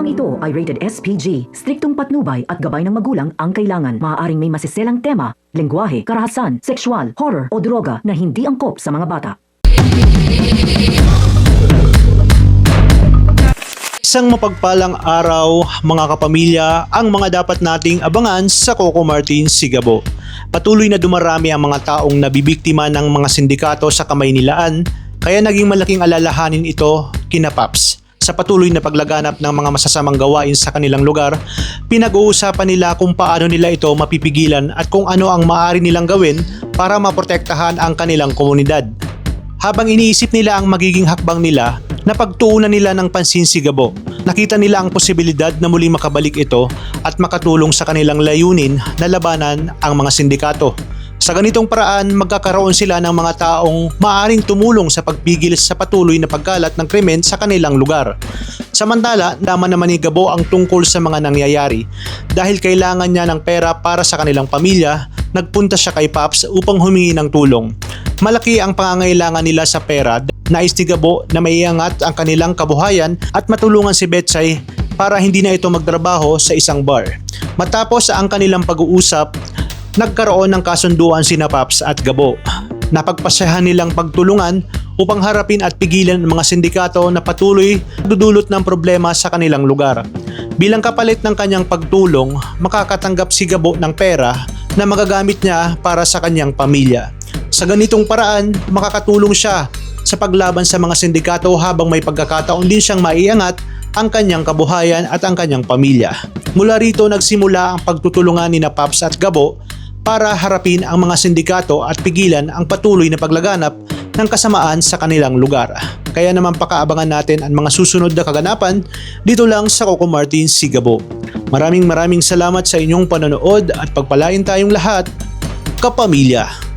ito ay rated SPG. Striktong patnubay at gabay ng magulang ang kailangan. Maaaring may masiselang tema, lengguwahe, karahasan, sexual, horror o droga na hindi angkop sa mga bata. Isang mapagpalang araw mga kapamilya ang mga dapat nating abangan sa Coco Martin Sigabo. Patuloy na dumarami ang mga taong nabibiktima ng mga sindikato sa Kamaynilaan kaya naging malaking alalahanin ito kina Paps. Sa patuloy na paglaganap ng mga masasamang gawain sa kanilang lugar, pinag-uusapan nila kung paano nila ito mapipigilan at kung ano ang maaari nilang gawin para maprotektahan ang kanilang komunidad. Habang iniisip nila ang magiging hakbang nila, napagtuunan nila ng pansin si Gabo. Nakita nila ang posibilidad na muling makabalik ito at makatulong sa kanilang layunin na labanan ang mga sindikato. Sa ganitong paraan, magkakaroon sila ng mga taong maaaring tumulong sa pagpigil sa patuloy na pagkalat ng krimen sa kanilang lugar. Samantala, naman ni Gabo ang tungkol sa mga nangyayari. Dahil kailangan niya ng pera para sa kanilang pamilya, nagpunta siya kay Paps upang humingi ng tulong. Malaki ang pangangailangan nila sa pera. Nais ni Gabo na maiangat ang kanilang kabuhayan at matulungan si Betchay para hindi na ito magtrabaho sa isang bar. Matapos ang kanilang pag-uusap, nagkaroon ng kasunduan sina Paps at Gabo. Napagpasyahan nilang pagtulungan upang harapin at pigilan ang mga sindikato na patuloy dudulot ng problema sa kanilang lugar. Bilang kapalit ng kanyang pagtulong, makakatanggap si Gabo ng pera na magagamit niya para sa kanyang pamilya. Sa ganitong paraan, makakatulong siya sa paglaban sa mga sindikato habang may pagkakataon din siyang maiangat ang kanyang kabuhayan at ang kanyang pamilya. Mula rito nagsimula ang pagtutulungan ni Paps at Gabo para harapin ang mga sindikato at pigilan ang patuloy na paglaganap ng kasamaan sa kanilang lugar. Kaya naman pakaabangan natin ang mga susunod na kaganapan dito lang sa Coco Martin Sigabo. Maraming salamat sa inyong panonood at pagpalain tayong lahat, kapamilya.